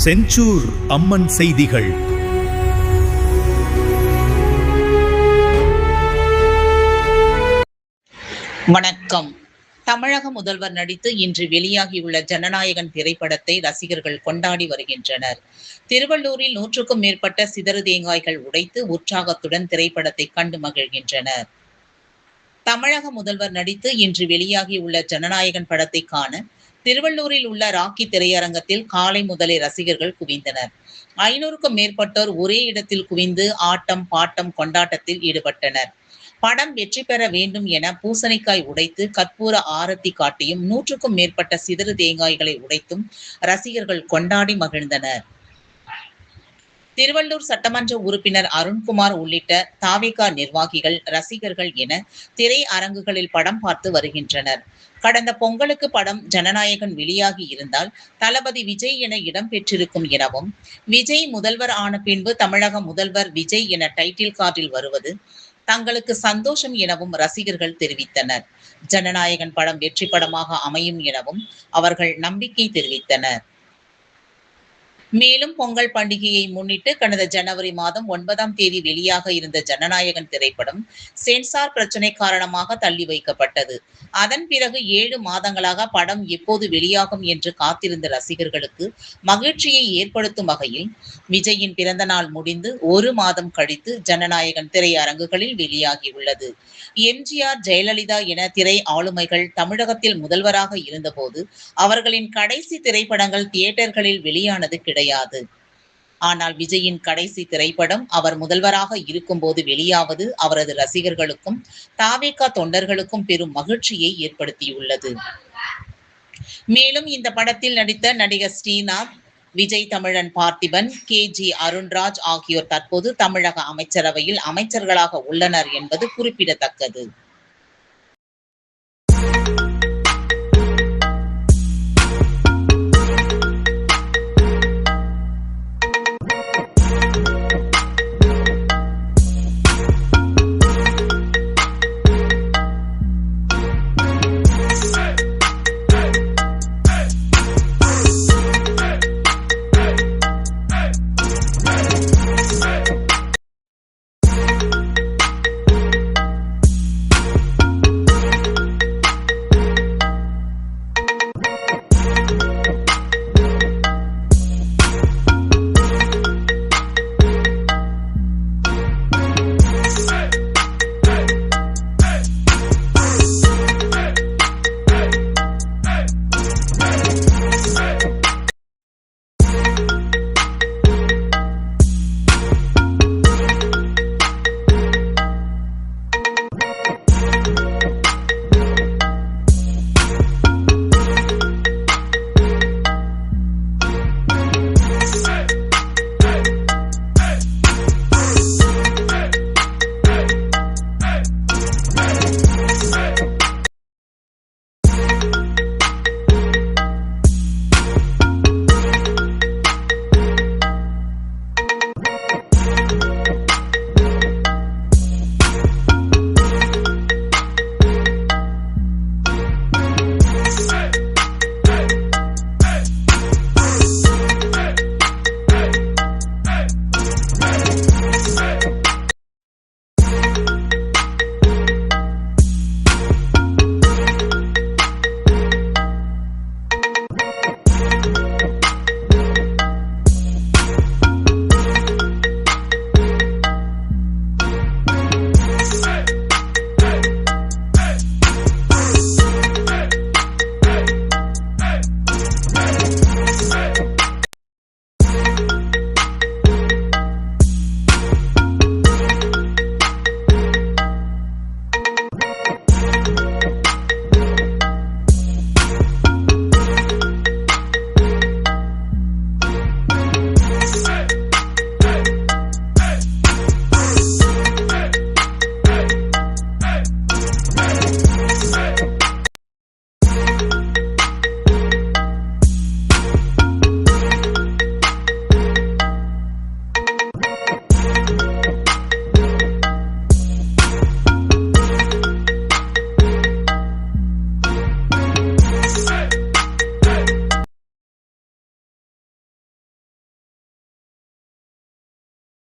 செஞ்சூர் அம்மன் செய்திகள். வணக்கம். தமிழக முதல்வர் நடித்து இன்று வெளியாகியுள்ள ஜனநாயகன் திரைப்படத்தை ரசிகர்கள் கொண்டாடி வருகின்றனர். திருவள்ளூரில் 100க்கும் மேற்பட்ட சிதறு தேங்காய்கள் உடைத்து உற்சாகத்துடன் திரைப்படத்தை கண்டு மகிழ்கின்றனர். தமிழக முதல்வர் நடித்து இன்று வெளியாகியுள்ள ஜனநாயகன் படத்தை காண திருவள்ளூரில் உள்ள ராக்கி திரையரங்கத்தில் காலை முதலே ரசிகர்கள் குவிந்தனர். 500க்கும் மேற்பட்டோர் ஒரே இடத்தில் குவிந்து ஆட்டம் பாட்டம் கொண்டாட்டத்தில் ஈடுபட்டனர். படம் வெற்றி பெற வேண்டும் என பூசணிக்காய் உடைத்து கற்பூர ஆரத்தி காட்டியும் 100க்கும் மேற்பட்ட சிதறு தேங்காய்களை உடைத்தும் ரசிகர்கள் கொண்டாடி மகிழ்ந்தனர். திருவள்ளூர் சட்டமன்ற உறுப்பினர் அருண்குமார் உள்ளிட்ட தாவேகா நிர்வாகிகள், ரசிகர்கள் என திரை அரங்குகளில் படம் பார்த்து வருகின்றனர். கடந்த பொங்கலுக்கு படம் ஜனநாயகன் வெளியாகி இருந்தால் தளபதி விஜய் என இடம் பெற்றிருக்கும் எனவும், விஜய் முதல்வர் ஆன பின்பு தமிழக முதல்வர் விஜய் என டைட்டில் கார்டில் வருவது தங்களுக்கு சந்தோஷம் எனவும் ரசிகர்கள் தெரிவித்தனர். ஜனநாயகன் படம் வெற்றி படமாக அமையும் எனவும் அவர்கள் நம்பிக்கை தெரிவித்தனர். மேலும் பொங்கல் பண்டிகையை முன்னிட்டு கடந்த ஜனவரி மாதம் 9ஆம் தேதி வெளியாக இருந்த ஜனநாயகன் திரைப்படம் சென்சார் பிரச்சனை காரணமாக தள்ளி வைக்கப்பட்டது. அதன் பிறகு 7 மாதங்களாக படம் எப்போது வெளியாகும் என்று காத்திருந்த ரசிகர்களுக்கு மகிழ்ச்சியை ஏற்படுத்தும் வகையில் விஜயின் பிறந்த நாள் முடிந்து 1 மாதம் கழித்து ஜனநாயகன் திரையரங்குகளில் வெளியாகியுள்ளது. எம்ஜிஆர், ஜெயலலிதா என திரை ஆளுமைகள் தமிழகத்தில் முதல்வராக இருந்தபோது அவர்களின் கடைசி திரைப்படங்கள் தியேட்டர்களில் வெளியானது கிடையாது. ஆனால் விஜயின் கடைசி திரைப்படம் அவர் முதல்வராக இருக்கும்போது வெளியாவது அவரது ரசிகர்களுக்கும் தாவேகா தொண்டர்களுக்கும் பெரும் மகிழ்ச்சியை ஏற்படுத்தியுள்ளது. மேலும் இந்த படத்தில் நடித்த நடிகர் ஸ்ரீநாத், விஜய் தமிழன் பார்த்திபன், KG அருண்ராஜ் ஆகியோர் தற்போது தமிழக அமைச்சரவையில் அமைச்சர்களாக உள்ளனர் என்பது குறிப்பிடத்தக்கது.